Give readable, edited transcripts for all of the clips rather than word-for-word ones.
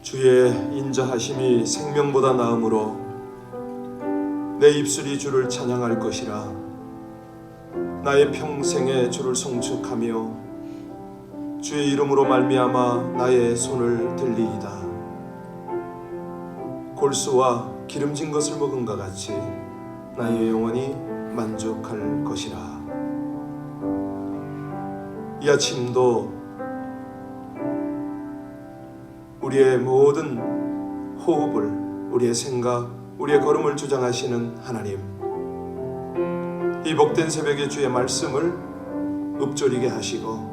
주의 인자하심이 생명보다 나음으로 내 입술이 주를 찬양할 것이라. 나의 평생에 주를 송축하며 주의 이름으로 말미암아 나의 손을 들리이다. 골수와 기름진 것을 먹은가 같이 나의 영혼이 만족할 것이라. 이 아침도 우리의 모든 호흡을, 우리의 생각, 우리의 걸음을 주장하시는 하나님, 이 복된 새벽에 주의 말씀을 읊조리게 하시고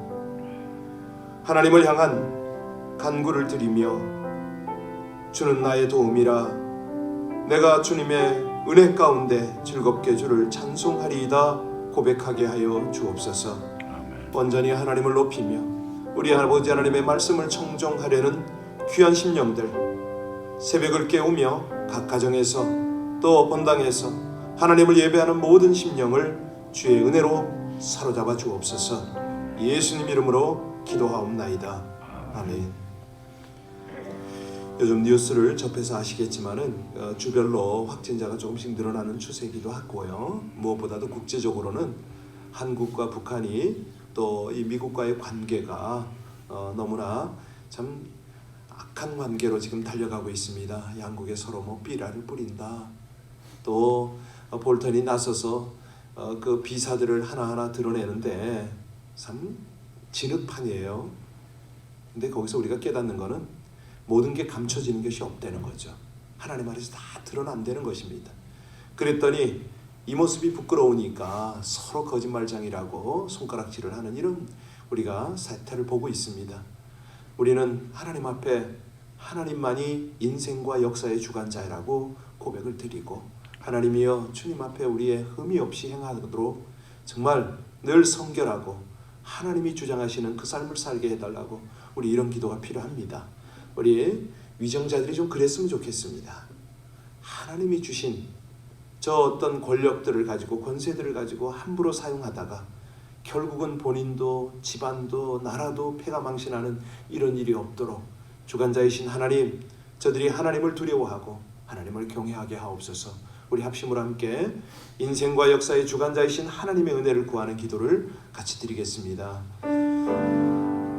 하나님을 향한 간구를 드리며 주는 나의 도움이라 내가 주님의 은혜 가운데 즐겁게 주를 찬송하리이다 고백하게 하여 주옵소서. 온전히 하나님을 높이며 우리 아버지 하나님의 말씀을 청종하려는 귀한 심령들, 새벽을 깨우며 각 가정에서 또 본당에서 하나님을 예배하는 모든 심령을 주의 은혜로 사로잡아 주옵소서. 예수님 이름으로 기도하옵나이다. 아멘. 요즘 뉴스를 접해서 아시겠지만은 주별로 확진자가 조금씩 늘어나는 추세이기도 하고요. 무엇보다도 국제적으로는 한국과 북한이 또 이 미국과의 관계가 너무나 참 악한 관계로 지금 달려가고 있습니다. 양국에 서로 삐라를 뿌린다. 또 볼턴이 나서서 그 비사들을 하나하나 드러내는데 참 진흙판이에요. 근데 거기서 우리가 깨닫는 거는 모든 게 감춰지는 것이 없다는 거죠. 하나님 안에서 다 드러난다는 것입니다. 그랬더니 이 모습이 부끄러우니까 서로 거짓말장이라고 손가락질을 하는 이런 우리가 사태를 보고 있습니다. 우리는 하나님 앞에 하나님만이 인생과 역사의 주관자라고 고백을 드리고 하나님이여 주님 앞에 우리의 흠이 없이 행하도록 정말 늘 성결하고 하나님이 주장하시는 그 삶을 살게 해달라고 우리 이런 기도가 필요합니다. 우리 위정자들이 좀 그랬으면 좋겠습니다. 하나님이 주신 저 어떤 권력들을 가지고 권세들을 가지고 함부로 사용하다가 결국은 본인도 집안도 나라도 패가 망신하는 이런 일이 없도록 주관자이신 하나님, 저들이 하나님을 두려워하고 하나님을 경외하게 하옵소서. 우리 합심으로 함께 인생과 역사의 주관자이신 하나님의 은혜를 구하는 기도를 같이 드리겠습니다.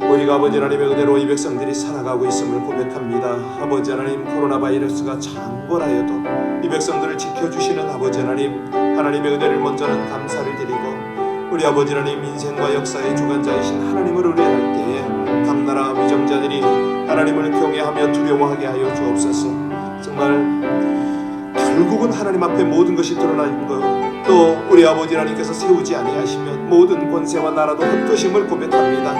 우리가 아버지 하나님의 은혜로 이 백성들이 살아가고 있음을 고백합니다. 아버지 하나님, 코로나 바이러스가 창궐하여도 이 백성들을 지켜주시는 아버지 하나님, 하나님의 은혜를 먼저는 감사를 드리고 우리 아버지 하나님, 인생과 역사의 주관자이신 하나님을 의뢰할 때에 각 나라 위정자들이 하나님을 경외하며 두려워하게 하여 주옵소서. 정말 결국은 하나님 앞에 모든 것이 드러나는 것, 또 우리 아버지 하나님께서 세우지 아니하시면 모든 권세와 나라도 헛것임을 고백합니다.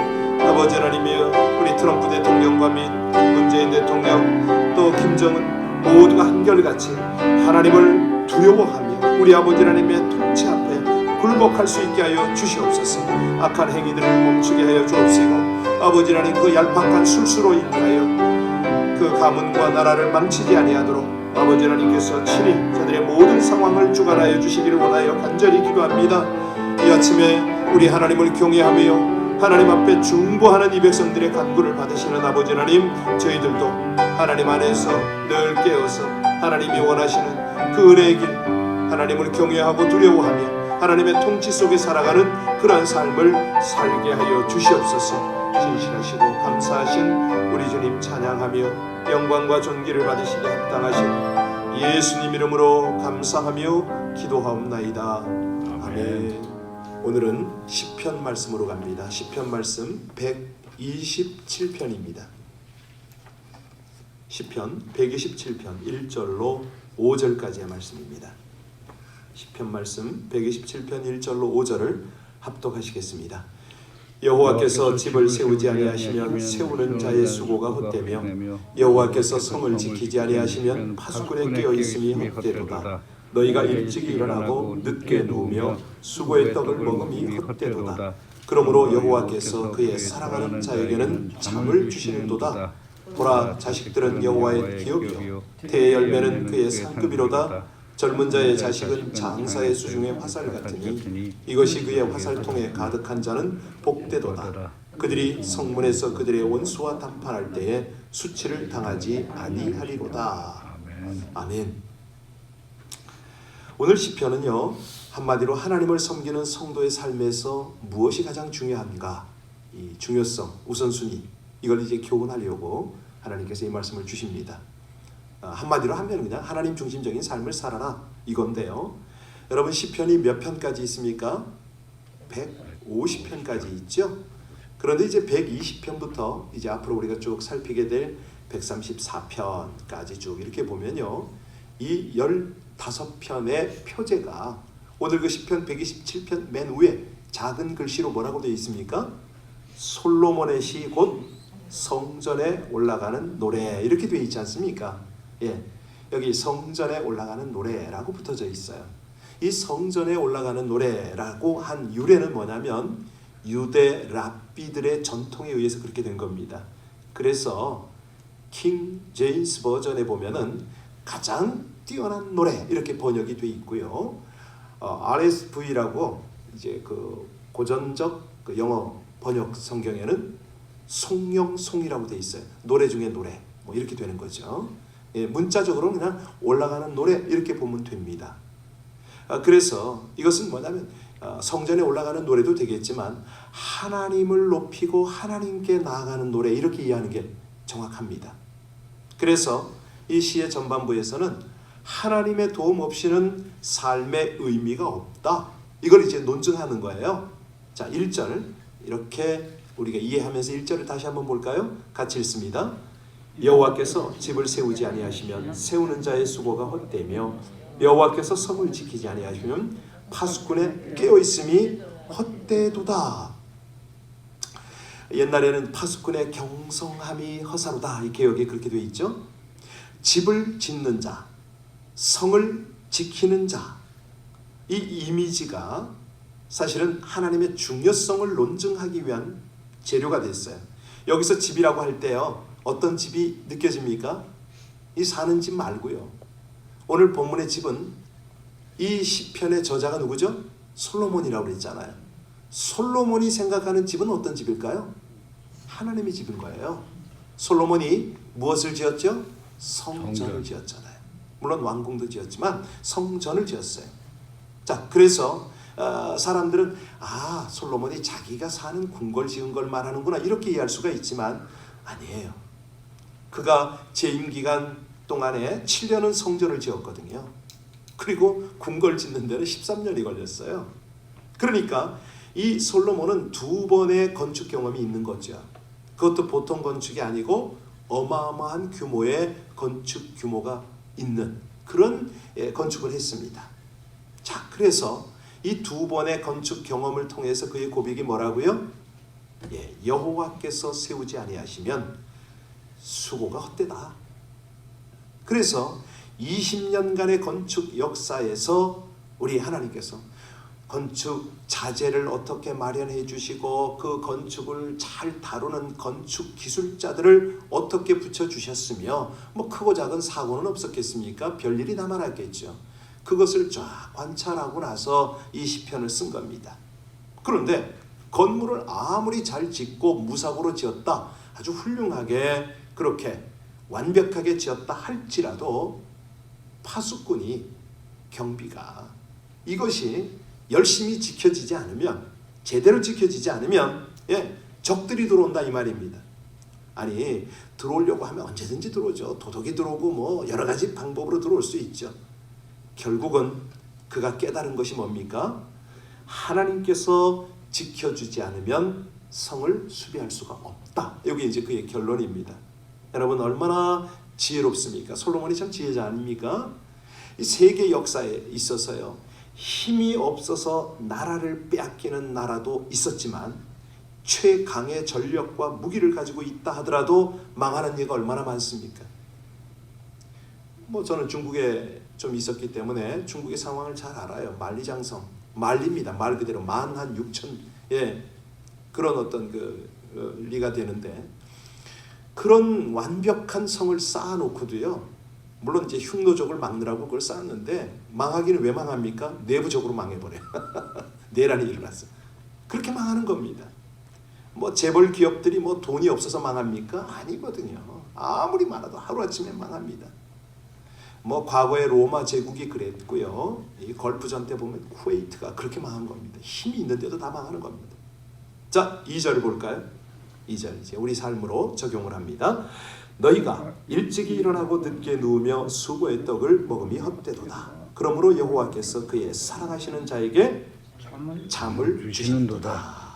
아버지 하나님이여, 우리 트럼프 대통령과 및 문재인 대통령 또 김정은 모두가 한결같이 하나님을 두려워하며 우리 아버지 하나님의 통치 앞에 굴복할 수 있게 하여 주시옵소서. 악한 행위들을 멈추게 하여 주옵시고 아버지 하나님, 그 얄팍한 술수로 인하여 그 가문과 나라를 망치지 아니하도록 아버지 하나님께서 친히 저들의 모든 상황을 주관하여 주시기를 원하여 간절히 기도합니다. 이 아침에 우리 하나님을 경외하며 하나님 앞에 중보하는 이 백성들의 간구를 받으시는 아버지 하나님, 저희들도 하나님 안에서 늘 깨어서 하나님이 원하시는 그 은혜의 길, 하나님을 경외하고 두려워하며 하나님의 통치 속에 살아가는 그러한 삶을 살게 하여 주시옵소서. 신실하시고 감사하신 우리 주님 찬양하며 영광과 존귀를 받으시기 합당하신 예수님 이름으로 감사하며 기도하옵나이다. 아멘. 오늘은 시편 말씀으로 갑니다. 시편 말씀 127편입니다. 시편 127편 1절로 5절까지의 말씀입니다. 시편 말씀 127편 1절로 5절을 합독하시겠습니다. 여호와께서 집을 세우지 아니하시면 세우는 자의 수고가 헛되며 여호와께서 성을 지키지 아니하시면 파수꾼의 깨어 있음이 헛되도다. 너희가 일찍 일어나고 늦게 누우며 수고의 떡을 먹음이 헛되도다. 그러므로 여호와께서 그의 사랑하는 자에게는 잠을 주시는도다. 보라, 자식들은 여호와의 기업이요 태의 열매는 그의 상급이로다. 젊은 자의 자식은 장사의 수중의 화살 같으니 이것이 그의 화살통에 가득한 자는 복되도다. 그들이 성문에서 그들의 원수와 담판할 때에 수치를 당하지 아니하리로다. 아멘. 오늘 시편은요, 한마디로 하나님을 섬기는 성도의 삶에서 무엇이 가장 중요한가, 이 중요성, 우선순위, 이걸 이제 교훈하려고 하나님께서 이 말씀을 주십니다. 한마디로 하면 그냥 하나님 중심적인 삶을 살아라, 이건데요. 여러분, 시편이 몇 편까지 있습니까? 150편까지 있죠. 그런데 이제 120편부터 이제 앞으로 우리가 쭉 살피게 될 134편까지 쭉 이렇게 보면요, 이 15편의 표제가 오늘 그 시편 127편 맨 위에 작은 글씨로 뭐라고 되어 있습니까? 솔로몬의 시 곧 성전에 올라가는 노래, 이렇게 되어 있지 않습니까? 예, 여기 성전에 올라가는 노래라고 붙어져 있어요. 이 성전에 올라가는 노래라고 한 유래는 뭐냐면 유대 랍비들의 전통에 의해서 그렇게 된 겁니다. 그래서 킹 제임스 버전에 보면은 가장 뛰어난 노래, 이렇게 번역이 돼 있고요. RSV라고 이제 그 고전적 그 영어 번역 성경에는 송영송이라고 돼 있어요. 노래 중에 노래, 뭐 이렇게 되는 거죠. 예, 문자적으로는 그냥 올라가는 노래, 이렇게 보면 됩니다. 그래서 이것은 뭐냐면 성전에 올라가는 노래도 되겠지만 하나님을 높이고 하나님께 나아가는 노래, 이렇게 이해하는 게 정확합니다. 그래서 이 시의 전반부에서는 하나님의 도움 없이는 삶의 의미가 없다, 이걸 이제 논증하는 거예요. 자, 1절 이렇게 우리가 이해하면서 1절을 다시 한번 볼까요? 같이 읽습니다. 여호와께서 집을 세우지 아니하시면 세우는 자의 수고가 헛되며 여호와께서 성을 지키지 아니하시면 파수꾼의 깨어있음이 헛되도다. 옛날에는 파수꾼의 경성함이 허사로다, 이 개역에 그렇게 되어 있죠. 집을 짓는 자, 성을 지키는 자, 이 이미지가 사실은 하나님의 중요성을 논증하기 위한 재료가 됐어요. 여기서 집이라고 할 때요, 어떤 집이 느껴집니까? 이 사는 집 말고요. 오늘 본문의 집은, 이 시편의 저자가 누구죠? 솔로몬이라고 그랬잖아요. 솔로몬이 생각하는 집은 어떤 집일까요? 하나님의 집인 거예요. 솔로몬이 무엇을 지었죠? 성전을 지었잖아요. 물론 왕궁도 지었지만 성전을 지었어요. 자, 그래서 사람들은 솔로몬이 자기가 사는 궁궐 지은 걸 말하는구나, 이렇게 이해할 수가 있지만 아니에요. 그가 재임 기간 동안에 7년은 성전을 지었거든요. 그리고 궁궐 짓는 데는 13년이 걸렸어요. 그러니까 이 솔로몬은 2번의 건축 경험이 있는 거죠. 그것도 보통 건축이 아니고 어마어마한 규모의 건축 규모가 있는 그런 건축을 했습니다. 자, 그래서 이 2번의 건축 경험을 통해서 그의 고백이 뭐라고요? 여호와께서 세우지 아니하시면 수고가 헛되다. 그래서 20년간의 건축 역사에서 우리 하나님께서 건축 자재를 어떻게 마련해 주시고 그 건축을 잘 다루는 건축 기술자들을 어떻게 붙여주셨으며 뭐 크고 작은 사고는 없었겠습니까? 별일이 다 많았겠죠. 그것을 쫙 관찰하고 나서 이 시편을 쓴 겁니다. 그런데 건물을 아무리 잘 짓고 무사고로 지었다, 아주 훌륭하게 그렇게 완벽하게 지었다 할지라도 파수꾼이, 경비가 이것이 열심히 지켜지지 않으면, 제대로 지켜지지 않으면 적들이 들어온다, 이 말입니다. 아니, 들어오려고 하면 언제든지 들어오죠. 도둑이 들어오고 뭐 여러 가지 방법으로 들어올 수 있죠. 결국은 그가 깨달은 것이 뭡니까? 하나님께서 지켜주지 않으면 성을 수비할 수가 없다. 여기 이제 그의 결론입니다. 여러분, 얼마나 지혜롭습니까? 솔로몬이 참 지혜자 아닙니까? 이 세계 역사에 있어서요, 힘이 없어서 나라를 빼앗기는 나라도 있었지만 최강의 전력과 무기를 가지고 있다 하더라도 망하는 예가 얼마나 많습니까? 뭐 저는 중국에 좀 있었기 때문에 중국의 상황을 잘 알아요. 만리장성, 만리입니다. 말 그대로 16,000 그런 어떤 리가 되는데, 그런 완벽한 성을 쌓아놓고도요, 물론 이제 흉노족을 막느라고 그걸 쌓았는데 망하기는 왜 망합니까? 내부적으로 망해버려요. 내란이 일어났어요. 그렇게 망하는 겁니다. 뭐 재벌 기업들이 뭐 돈이 없어서 망합니까? 아니거든요. 아무리 많아도 하루아침에 망합니다. 뭐 과거에 로마 제국이 그랬고요. 이 걸프전 때 보면 쿠웨이트가 그렇게 망한 겁니다. 힘이 있는데도 다 망하는 겁니다. 자, 2절을 볼까요? 2절 이제 우리 삶으로 적용을 합니다. 너희가 일찍이 일어나고 늦게 누우며 수고의 떡을 먹음이 헛되도다. 그러므로 여호와께서 그의 사랑하시는 자에게 잠을 주시는도다.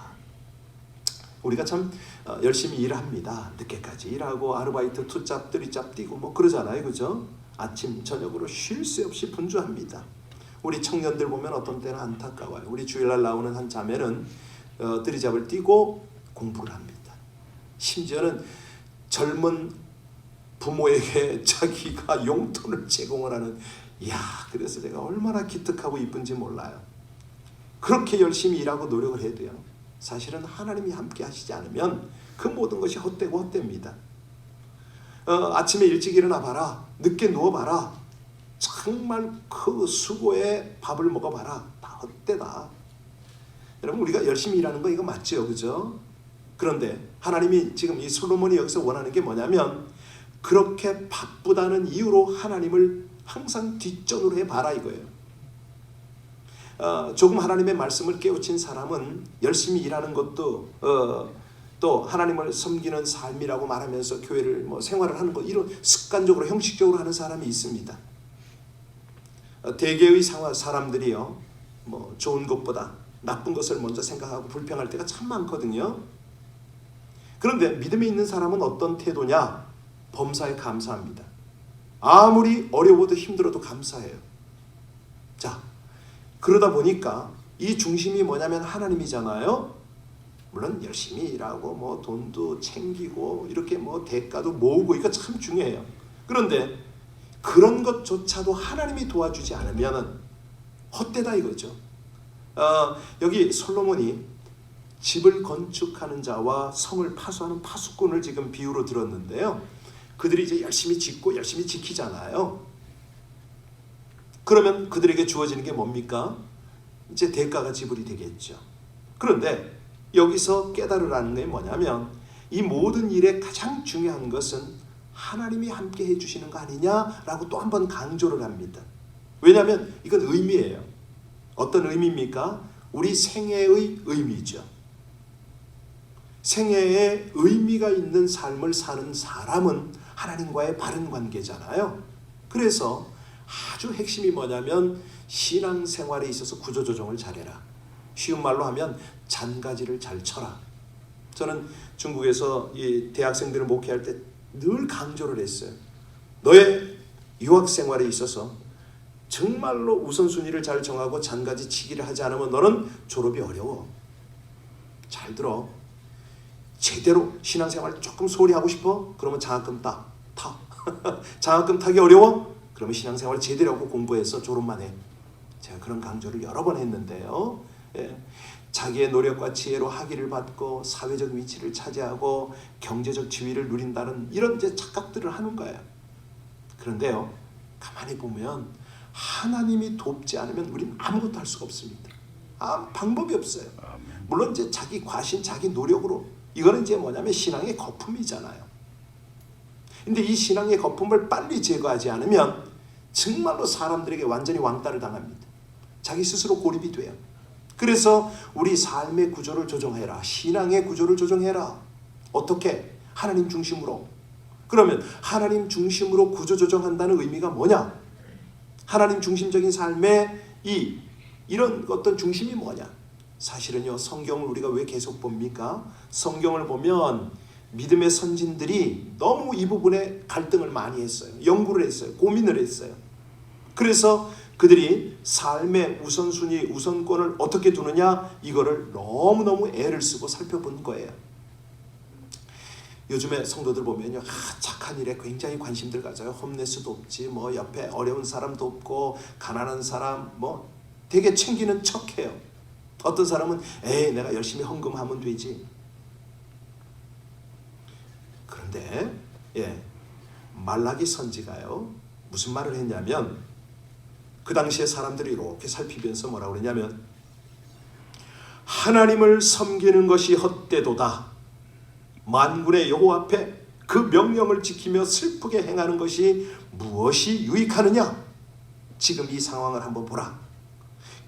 우리가 참 열심히 일합니다. 늦게까지 일하고 아르바이트 투잡 뜨리잡 뛰고 뭐 그러잖아요, 그죠? 아침 저녁으로 쉴 새 없이 분주합니다. 우리 청년들 보면 어떤 때는 안타까워요. 우리 주일날 나오는 한 자매는 뜨리잡을 뛰고 공부를 합니다. 심지어는 젊은 부모에게 자기가 용돈을 제공을 하는, 이야, 그래서 제가 얼마나 기특하고 이쁜지 몰라요. 그렇게 열심히 일하고 노력을 해도요, 사실은 하나님이 함께 하시지 않으면 그 모든 것이 헛되고 헛됩니다. 아침에 일찍 일어나 봐라, 늦게 누워 봐라, 정말 그 수고에 밥을 먹어 봐라, 다 헛되다. 여러분, 우리가 열심히 일하는 거 이거 맞죠, 그죠? 그런데 하나님이 지금 이 솔로몬이 여기서 원하는 게 뭐냐면, 그렇게 바쁘다는 이유로 하나님을 항상 뒷전으로 해봐라 이거예요. 조금 하나님의 말씀을 깨우친 사람은 열심히 일하는 것도 또 하나님을 섬기는 삶이라고 말하면서 교회를 뭐 생활을 하는 것, 이런 습관적으로 형식적으로 하는 사람이 있습니다. 대개의 사람들이요, 뭐 좋은 것보다 나쁜 것을 먼저 생각하고 불평할 때가 참 많거든요. 그런데 믿음에 있는 사람은 어떤 태도냐? 범사에 감사합니다. 아무리 어려워도 힘들어도 감사해요. 자, 그러다 보니까 이 중심이 뭐냐면 하나님이잖아요. 물론 열심히 일하고 뭐 돈도 챙기고 이렇게 뭐 대가도 모으고 이거 참 중요해요. 그런데 그런 것조차도 하나님이 도와주지 않으면 헛되다 이거죠. 여기 솔로몬이 집을 건축하는 자와 성을 파수하는 파수꾼을 지금 비유로 들었는데요. 그들이 이제 열심히 짓고 열심히 지키잖아요. 그러면 그들에게 주어지는 게 뭡니까? 이제 대가가 지불이 되겠죠. 그런데 여기서 깨달으라는 게 뭐냐면, 이 모든 일에 가장 중요한 것은 하나님이 함께 해주시는 거 아니냐라고 또 한 번 강조를 합니다. 왜냐하면 이건 의미예요. 어떤 의미입니까? 우리 생애의 의미죠. 생애에 의미가 있는 삶을 사는 사람은 하나님과의 바른 관계잖아요. 그래서 아주 핵심이 뭐냐면 신앙생활에 있어서 구조조정을 잘해라. 쉬운 말로 하면 잔가지를 잘 쳐라. 저는 중국에서 이 대학생들을 목회할 때 늘 강조를 했어요. 너의 유학생활에 있어서 정말로 우선순위를 잘 정하고 잔가지 치기를 하지 않으면 너는 졸업이 어려워. 잘 들어. 제대로 신앙생활 조금 소홀히 하고 싶어? 그러면 장학금 타. 장학금 타기 어려워? 그러면 신앙생활 제대로 하고 공부해서 졸업만 해. 제가 그런 강조를 여러 번 했는데요. 예. 자기의 노력과 지혜로 학위를 받고 사회적 위치를 차지하고 경제적 지위를 누린다는 이런 이제 착각들을 하는 거예요. 그런데요, 가만히 보면 하나님이 돕지 않으면 우리는 아무것도 할 수가 없습니다. 방법이 없어요. 물론 이제 자기 과신, 자기 노력으로, 이거는 이제 뭐냐면 신앙의 거품이잖아요. 근데 이 신앙의 거품을 빨리 제거하지 않으면 정말로 사람들에게 완전히 왕따를 당합니다. 자기 스스로 고립이 돼요. 그래서 우리 삶의 구조를 조정해라. 신앙의 구조를 조정해라. 어떻게? 하나님 중심으로. 그러면 하나님 중심으로 구조 조정한다는 의미가 뭐냐? 하나님 중심적인 삶의 이런 어떤 중심이 뭐냐? 사실은요, 성경을 우리가 왜 계속 봅니까? 성경을 보면 믿음의 선진들이 너무 이 부분에 갈등을 많이 했어요. 연구를 했어요. 고민을 했어요. 그래서 그들이 삶의 우선순위, 우선권을 어떻게 두느냐, 이거를 너무너무 애를 쓰고 살펴본 거예요. 요즘에 성도들 보면요, 착한 일에 굉장히 관심들 가져요. 홈레스도 없지, 뭐 옆에 어려운 사람도 없고, 가난한 사람 뭐 되게 챙기는 척해요. 어떤 사람은 내가 열심히 헌금하면 되지. 그런데 말라기 선지가요, 무슨 말을 했냐면, 그 당시에 사람들이 이렇게 살피면서 뭐라고 그러냐면, 하나님을 섬기는 것이 헛되도다. 만군의 여호와 앞에 그 명령을 지키며 슬프게 행하는 것이 무엇이 유익하느냐? 지금 이 상황을 한번 보라.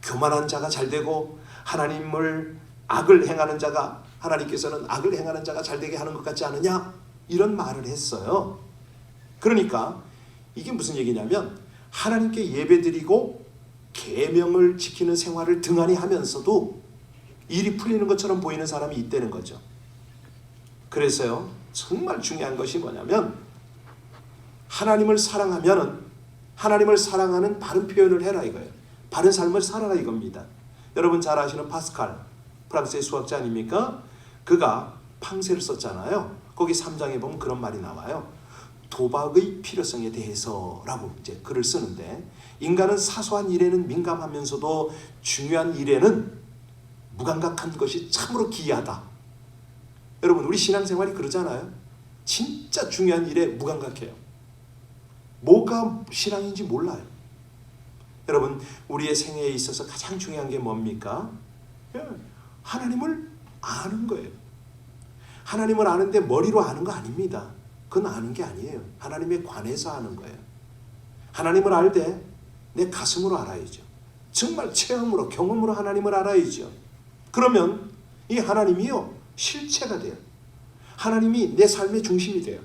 교만한 자가 잘되고 하나님을 악을 행하는 자가, 하나님께서는 악을 행하는 자가 잘되게 하는 것 같지 않느냐? 이런 말을 했어요. 그러니까 이게 무슨 얘기냐면 하나님께 예배드리고 계명을 지키는 생활을 등한히 하면서도 일이 풀리는 것처럼 보이는 사람이 있다는 거죠. 그래서요, 정말 중요한 것이 뭐냐면 하나님을 사랑하면은 하나님을 사랑하는 바른 표현을 해라 이거예요. 바른 삶을 살아라 이겁니다. 여러분 잘 아시는 파스칼, 프랑스의 수학자 아닙니까? 그가 팡세를 썼잖아요. 거기 3장에 보면 그런 말이 나와요. 도박의 필요성에 대해서라고 이제 글을 쓰는데, 인간은 사소한 일에는 민감하면서도 중요한 일에는 무감각한 것이 참으로 기이하다. 여러분 우리 신앙생활이 그러잖아요. 진짜 중요한 일에 무감각해요. 뭐가 신앙인지 몰라요. 여러분 우리의 생애에 있어서 가장 중요한 게 뭡니까? 하나님을 아는 거예요. 하나님을 아는데 머리로 아는 거 아닙니다. 그건 아는 게 아니에요. 하나님에 관해서 아는 거예요. 하나님을 알 때 내 가슴으로 알아야죠. 정말 체험으로, 경험으로 하나님을 알아야죠. 그러면 이 하나님이요 실체가 돼요. 하나님이 내 삶의 중심이 돼요.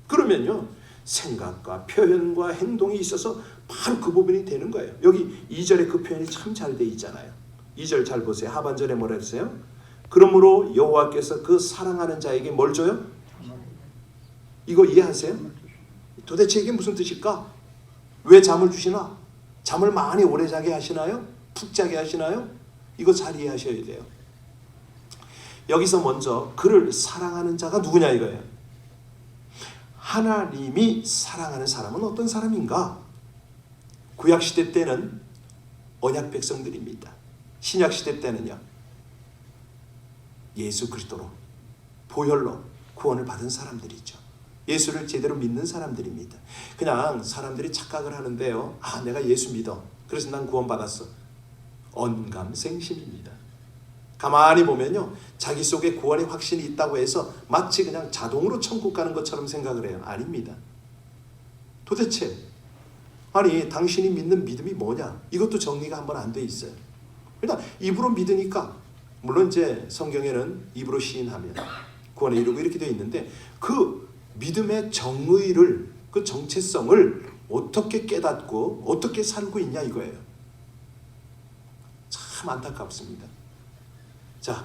그러면요 생각과 표현과 행동이 있어서 바로 그 부분이 되는 거예요. 여기 2절에 그 표현이 참 잘 돼 있잖아요. 2절 잘 보세요. 하반절에 뭐라 했어요? 그러므로 여호와께서 그 사랑하는 자에게 뭘 줘요? 이거 이해하세요? 도대체 이게 무슨 뜻일까? 왜 잠을 주시나? 잠을 많이 오래 자게 하시나요? 푹 자게 하시나요? 이거 잘 이해하셔야 돼요. 여기서 먼저 그를 사랑하는 자가 누구냐 이거예요. 하나님이 사랑하는 사람은 어떤 사람인가? 구약시대 때는 언약 백성들입니다. 신약시대 때는요 예수 그리스도로 보혈로 구원을 받은 사람들이죠. 예수를 제대로 믿는 사람들입니다. 그냥 사람들이 착각을 하는데요, 아 내가 예수 믿어 그래서 난 구원받았어. 언감생심입니다. 가만히 보면요 자기 속에 구원의 확신이 있다고 해서 마치 그냥 자동으로 천국 가는 것처럼 생각을 해요. 아닙니다. 도대체 아니 당신이 믿는 믿음이 뭐냐, 이것도 정리가 한번 안 돼 있어요. 그냥 입으로 믿으니까, 물론 이제 성경에는 입으로 시인하면 구원에 이르고 이렇게 되어 있는데 그 믿음의 정의를, 그 정체성을 어떻게 깨닫고 어떻게 살고 있냐 이거예요. 참 안타깝습니다. 자,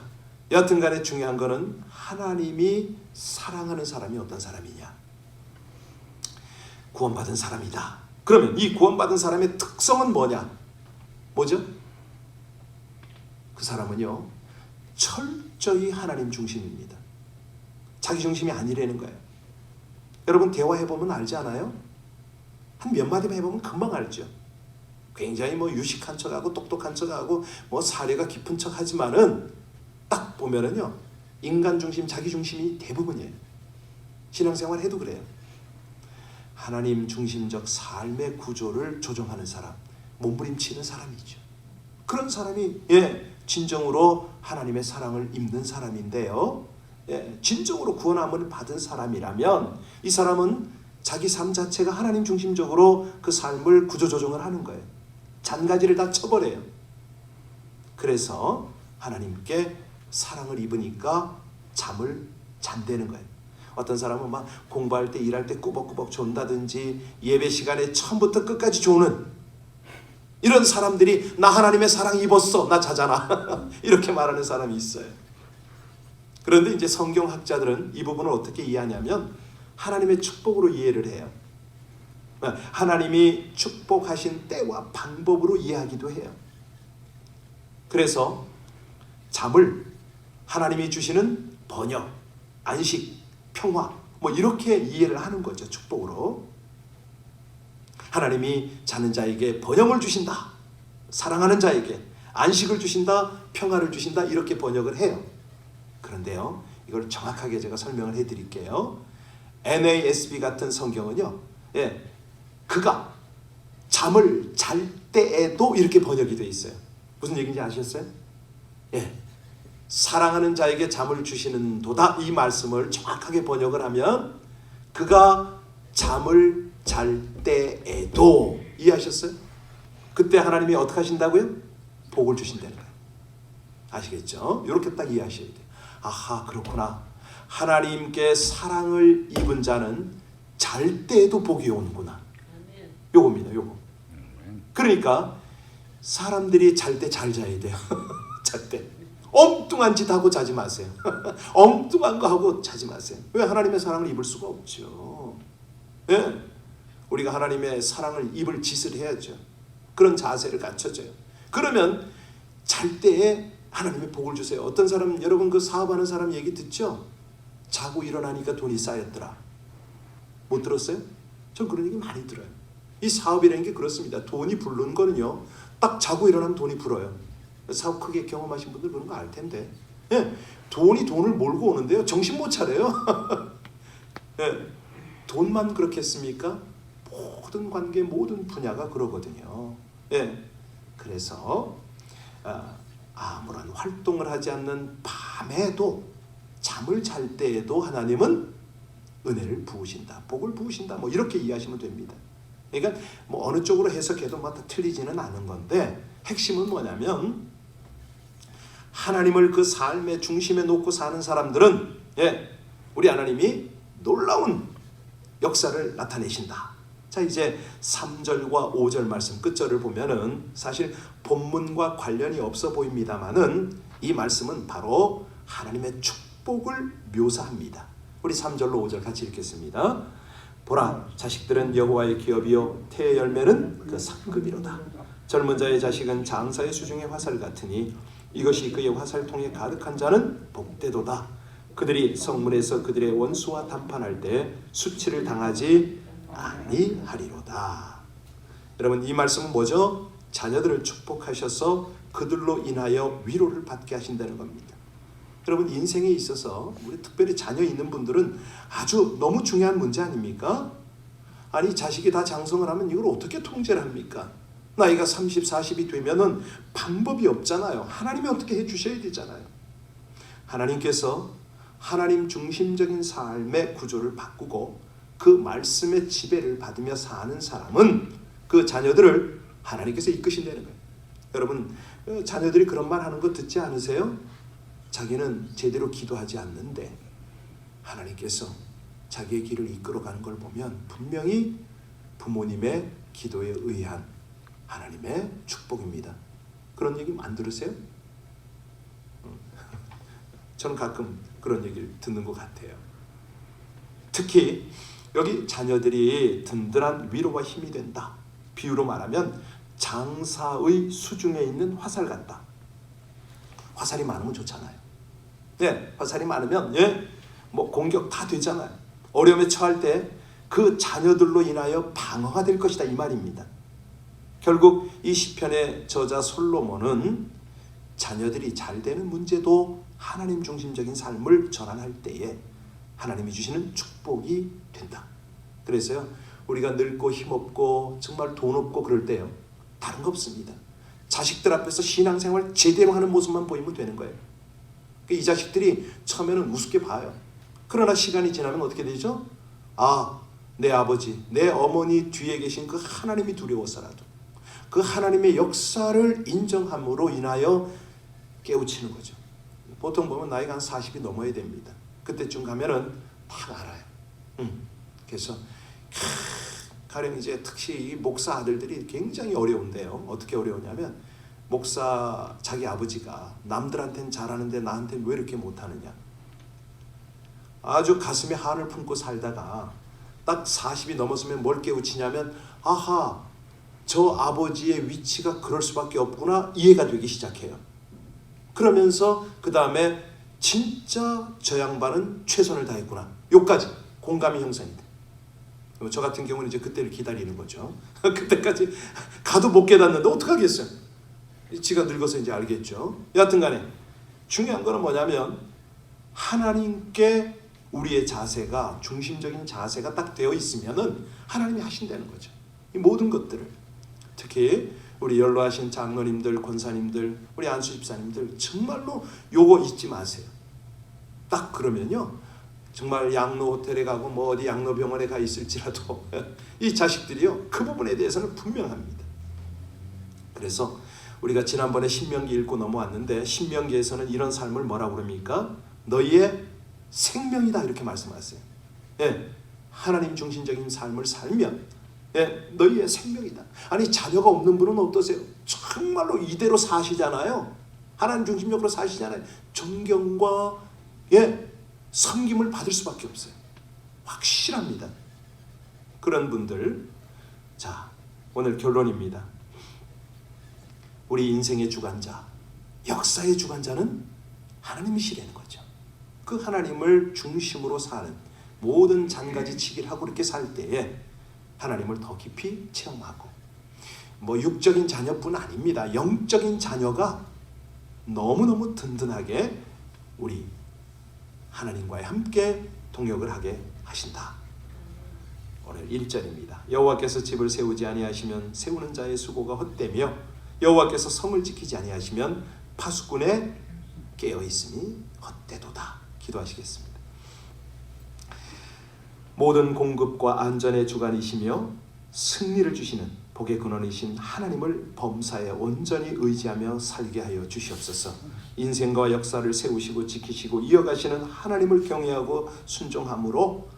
여하튼 간에 중요한 거는 하나님이 사랑하는 사람이 어떤 사람이냐, 구원받은 사람이다. 그러면 이 구원받은 사람의 특성은 뭐냐? 뭐죠? 그 사람은요 철저히 하나님 중심입니다. 자기 중심이 아니라는 거예요. 여러분 대화해보면 알지 않아요? 한 몇 마디만 해보면 금방 알죠. 굉장히 뭐 유식한 척하고 똑똑한 척하고 뭐 사려가 깊은 척하지만은 딱 보면은요 인간 중심, 자기 중심이 대부분이에요. 신앙생활 해도 그래요. 하나님 중심적 삶의 구조를 조정하는 사람, 몸부림치는 사람이죠. 그런 사람이 진정으로 하나님의 사랑을 입는 사람인데요, 진정으로 구원함을 받은 사람이라면 이 사람은 자기 삶 자체가 하나님 중심적으로 그 삶을 구조조정을 하는 거예요. 잔가지를 다 쳐버려요. 그래서 하나님께 사랑을 입으니까 잠을 잔다는 거예요. 어떤 사람은 막 공부할 때 일할 때 꾸벅꾸벅 존다든지 예배 시간에 처음부터 끝까지 조는 이런 사람들이 나 하나님의 사랑 입었어, 나 자잖아 이렇게 말하는 사람이 있어요. 그런데 이제 성경학자들은 이 부분을 어떻게 이해하냐면 하나님의 축복으로 이해를 해요. 하나님이 축복하신 때와 방법으로 이해하기도 해요. 그래서 잠을 하나님이 주시는 번역, 안식, 평화 뭐 이렇게 이해를 하는 거죠. 축복으로. 하나님이 자는 자에게 번영을 주신다, 사랑하는 자에게 안식을 주신다, 평화를 주신다, 이렇게 번역을 해요. 그런데요 이걸 정확하게 제가 설명을 해드릴게요. NASB 같은 성경은요 그가 잠을 잘 때에도 이렇게 번역이 되어 있어요. 무슨 얘기인지 아셨어요? 사랑하는 자에게 잠을 주시는 도다. 이 말씀을 정확하게 번역을 하면 그가 잠을 잘 때에도, 이해하셨어요? 그때 하나님이 어떻게 하신다고요? 복을 주신다는 거예요. 아시겠죠? 이렇게 딱 이해하셔야 돼요. 아하, 그렇구나. 하나님께 사랑을 입은 자는 잘 때에도 복이 오는구나. 요겁니다. 요거. 그러니까 사람들이 잘 때 잘 자야 돼요. 잘 때. 엉뚱한 짓 하고 자지 마세요. 엉뚱한 거 하고 자지 마세요. 왜? 하나님의 사랑을 입을 수가 없죠. 예? 우리가 하나님의 사랑을 입을 짓을 해야죠. 그런 자세를 갖춰줘요. 그러면 잘 때에 하나님의 복을 주세요. 어떤 사람, 여러분 그 사업하는 사람 얘기 듣죠? 자고 일어나니까 돈이 쌓였더라. 못 들었어요? 전 그런 얘기 많이 들어요. 이 사업이라는 게 그렇습니다. 돈이 부르는 거는요, 딱 자고 일어나면 돈이 불어요. 사업 크게 경험하신 분들 그런 거 알 텐데. 예, 돈이 돈을 몰고 오는데요, 정신 못 차려요. 예, 돈만 그렇겠습니까? 모든 관계, 모든 분야가 그러거든요. 예, 그래서 아무런 활동을 하지 않는 밤에도, 잠을 잘 때에도 하나님은 은혜를 부으신다, 복을 부으신다, 뭐 이렇게 이해하시면 됩니다. 그러니까 뭐 어느 쪽으로 해석해도 뭐 다 틀리지는 않은 건데, 핵심은 뭐냐면 하나님을 그 삶의 중심에 놓고 사는 사람들은, 예, 우리 하나님이 놀라운 역사를 나타내신다. 자, 이제 3절과 5절 말씀 끝절을 보면은 사실 본문과 관련이 없어 보입니다만은 이 말씀은 바로 하나님의 축복을 묘사합니다. 우리 3절로 5절 같이 읽겠습니다. 보라, 자식들은 여호와의 기업이요 태의 열매는 그 상급이로다. 젊은 자의 자식은 장사의 수중의 화살 같으니 이것이 그의 화살통에 가득한 자는 복되도다. 그들이 성문에서 그들의 원수와 담판할 때 수치를 당하지 아니하리로다. 여러분, 이 말씀은 뭐죠? 자녀들을 축복하셔서 그들로 인하여 위로를 받게 하신다는 겁니다. 여러분, 인생에 있어서 우리 특별히 자녀 있는 분들은 아주 너무 중요한 문제 아닙니까? 아니, 자식이 다 장성을 하면 이걸 어떻게 통제를 합니까? 나이가 30, 40이 되면은 방법이 없잖아요. 하나님이 어떻게 해주셔야 되잖아요. 하나님께서 하나님 중심적인 삶의 구조를 바꾸고 그 말씀의 지배를 받으며 사는 사람은 그 자녀들을 하나님께서 이끄신다는 거예요. 여러분, 자녀들이 그런 말 하는 거 듣지 않으세요? 자기는 제대로 기도하지 않는데 하나님께서 자기의 길을 이끌어가는 걸 보면 분명히 부모님의 기도에 의한 하나님의 축복입니다. 그런 얘기 안 들으세요? 저는 가끔 그런 얘기를 듣는 것 같아요. 특히 여기 자녀들이 든든한 위로와 힘이 된다. 비유로 말하면 장사의 수중에 있는 화살 같다. 화살이 많으면 좋잖아요. 예, 화살이 많으면 뭐 공격 다 되잖아요. 어려움에 처할 때 그 자녀들로 인하여 방어가 될 것이다, 이 말입니다. 결국 이 시편의 저자 솔로몬은 자녀들이 잘 되는 문제도 하나님 중심적인 삶을 전환할 때에 하나님이 주시는 축복이 된다. 그래서요, 우리가 늙고 힘없고 정말 돈 없고 그럴 때요, 다른 거 없습니다. 자식들 앞에서 신앙생활 제대로 하는 모습만 보이면 되는 거예요. 이 자식들이 처음에는 우습게 봐요. 그러나 시간이 지나면 어떻게 되죠? 아, 내 아버지, 내 어머니 뒤에 계신 그 하나님이 두려워서라도 그 하나님의 역사를 인정함으로 인하여 깨우치는 거죠. 보통 보면 나이가 한 40이 넘어야 됩니다. 그때쯤 가면은 다 알아요. 그래서 가령 이제 특히 목사 아들들이 굉장히 어려운데요. 어떻게 어려우냐면 목사 자기 아버지가 남들한테는 잘하는데 나한테는 왜 이렇게 못하느냐. 아주 가슴에 한을 품고 살다가 딱 40이 넘었으면 뭘 깨우치냐면, 아하, 저 아버지의 위치가 그럴 수밖에 없구나, 이해가 되기 시작해요. 그러면서 그 다음에 진짜 저 양반은 최선을 다했구나, 요까지 공감이 형성이 돼. 저 같은 경우는 이제 그때를 기다리는 거죠. 그때까지 가도 못 깨닫는데 어떡하겠어요. 지가 늙어서 이제 알겠죠. 여하튼 간에 중요한 거는 뭐냐면 하나님께 우리의 자세가, 중심적인 자세가 딱 되어 있으면은 하나님이 하신다는 거죠. 이 모든 것들을. 특히 우리 연로하신 장로님들, 권사님들, 우리 안수 집사님들 정말로 요거 잊지 마세요. 딱 그러면요 정말 양로 호텔에 가고 뭐 어디 양로 병원에 가 있을지라도 이 자식들이요 그 부분에 대해서는 분명합니다. 그래서 우리가 지난번에 신명기 읽고 넘어왔는데 신명기에서는 이런 삶을 뭐라고 그럽니까? 너희의 생명이다 이렇게 말씀하세요. 예, 하나님 중심적인 삶을 살면 예, 너희의 생명이다. 아니 자녀가 없는 분은 어떠세요? 정말로 이대로 사시잖아요. 하나님 중심적으로 사시잖아요. 존경과 예, 섬김을 받을 수밖에 없어요. 확실합니다. 그런 분들, 자 오늘 결론입니다. 우리 인생의 주관자, 역사의 주관자는 하나님이시라는 거죠. 그 하나님을 중심으로 사는 모든 잔가지치기를 하고 이렇게 살 때에 하나님을 더 깊이 체험하고, 뭐 육적인 자녀뿐 아닙니다. 영적인 자녀가 너무너무 든든하게 우리 하나님과 함께 동역을 하게 하신다. 오늘 1절입니다. 여호와께서 집을 세우지 아니하시면 세우는 자의 수고가 헛되며 여호와께서 성을 지키지 아니하시면 파수꾼의 깨어있음이 헛되도다. 기도하시겠습니다. 모든 공급과 안전의 주관이시며 승리를 주시는 복의 근원이신 하나님을 범사에 온전히 의지하며 살게 하여 주시옵소서. 인생과 역사를 세우시고 지키시고 이어가시는 하나님을 경외하고 순종함으로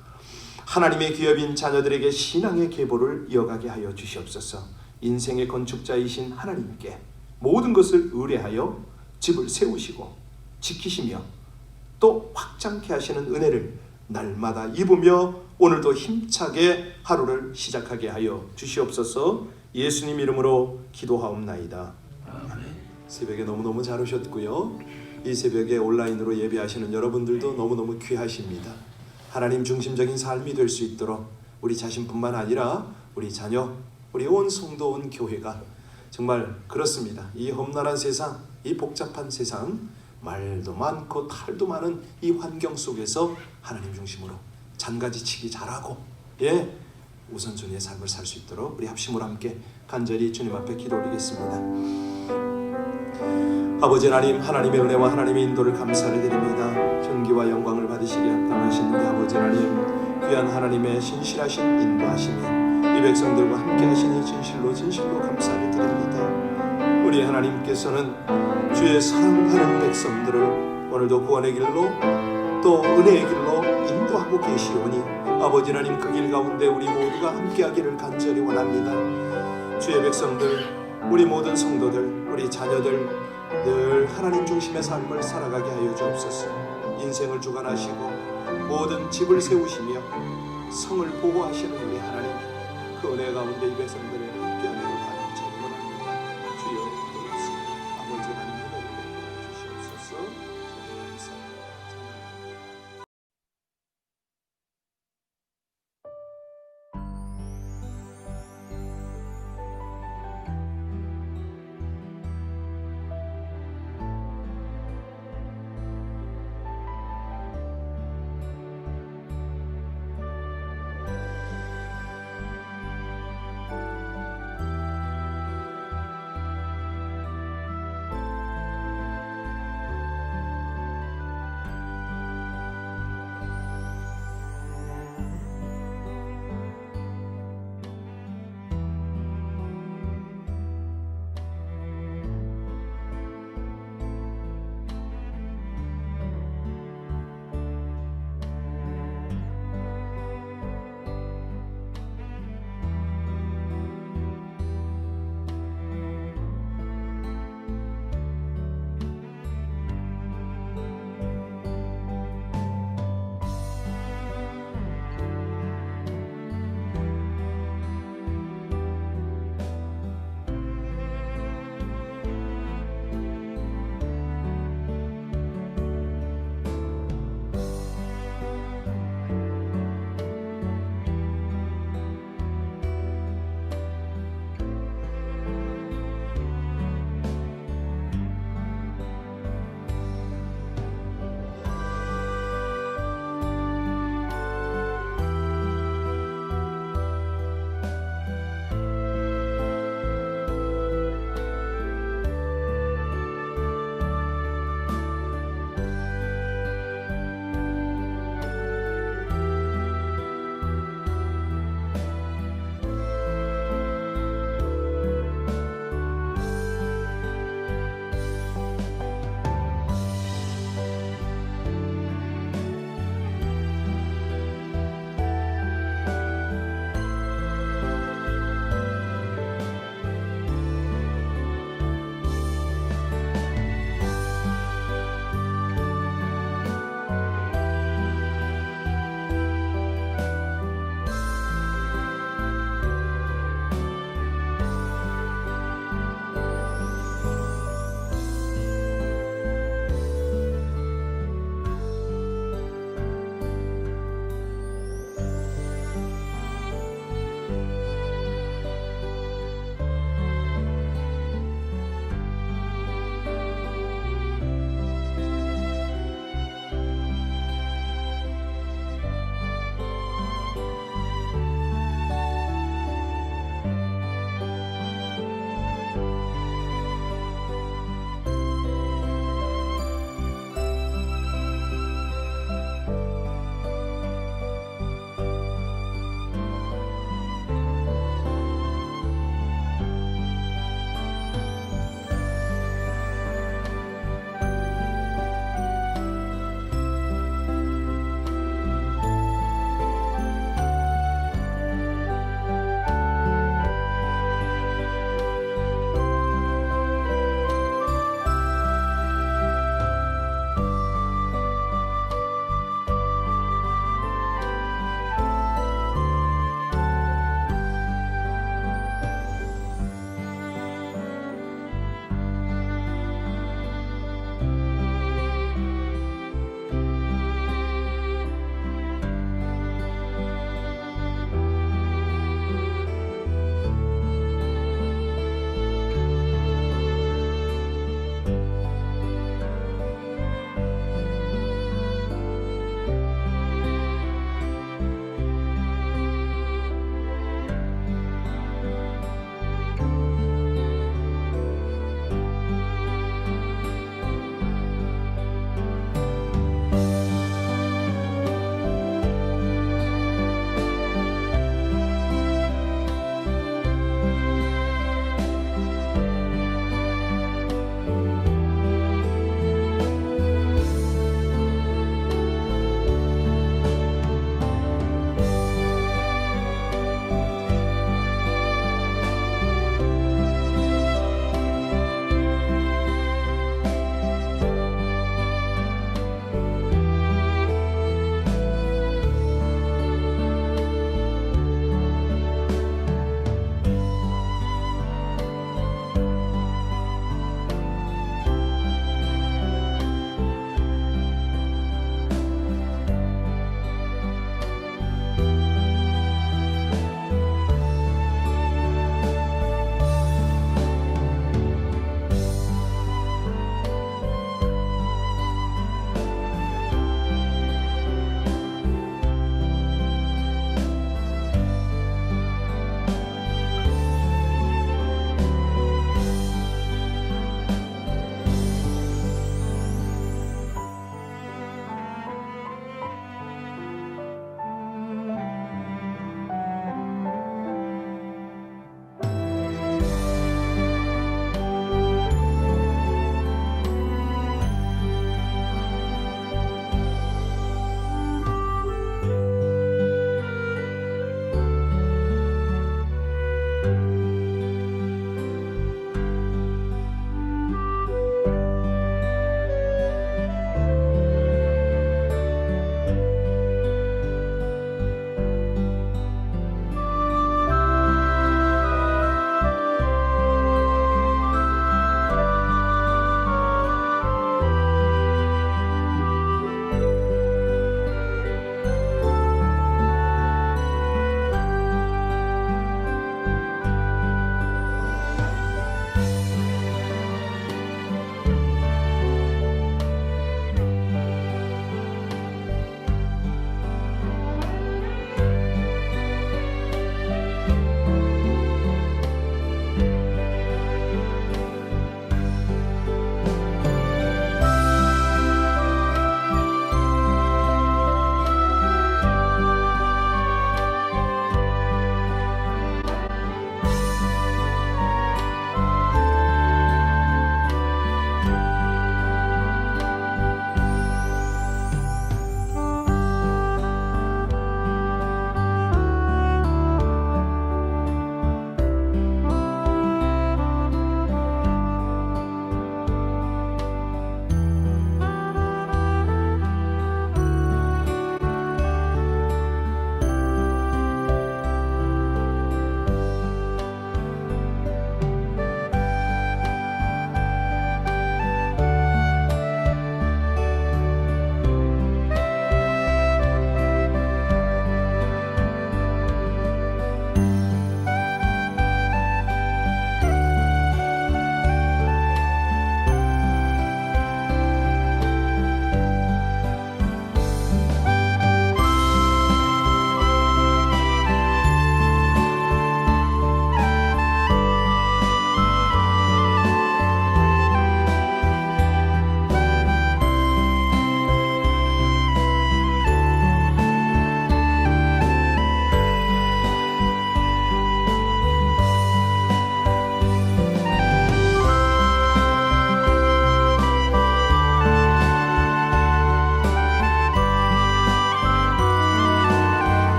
하나님의 기업인 자녀들에게 신앙의 계보를 이어가게 하여 주시옵소서. 인생의 건축자이신 하나님께 모든 것을 의뢰하여 집을 세우시고 지키시며 또 확장케 하시는 은혜를 날마다 입으며 오늘도 힘차게 하루를 시작하게 하여 주시옵소서. 예수님 이름으로 기도하옵나이다. 아멘. 새벽에 너무너무 잘 오셨고요. 이 새벽에 온라인으로 예배하시는 여러분들도 너무너무 귀하십니다. 하나님 중심적인 삶이 될 수 있도록 우리 자신뿐만 아니라 우리 자녀, 우리 온 성도, 온 교회가 정말 그렇습니다. 이 험난한 세상, 이 복잡한 세상, 말도 많고 탈도 많은 이 환경 속에서 하나님 중심으로 잔가지치기 잘하고 예 우선순위의 삶을 살 수 있도록 우리 합심으로 함께 간절히 주님 앞에 기도 올리겠습니다. 아버지 하나님, 하나님의 은혜와 하나님의 인도를 감사를 드립니다. 존귀와 영광을 받으시게 합당하신 우리 아버지 하나님, 귀한 하나님의 신실하신 인도하심이 이 백성들과 함께 하시니 진실로 감사를 드립니다. 우리 하나님께서는 주의 사랑하는 백성들을 오늘도 구원의 길로 또 은혜의 길로 인도하고 계시오니 아버지 하나님 그 길 가운데 우리 모두가 함께하기를 간절히 원합니다. 주의 백성들, 우리 모든 성도들, 우리 자녀들 늘 하나님 중심의 삶을 살아가게 하여 주옵소서. 인생을 주관하시고 모든 집을 세우시며 성을 보호하시는 우리 하나님, 그 은혜 가운데 이 백성들을 함께하며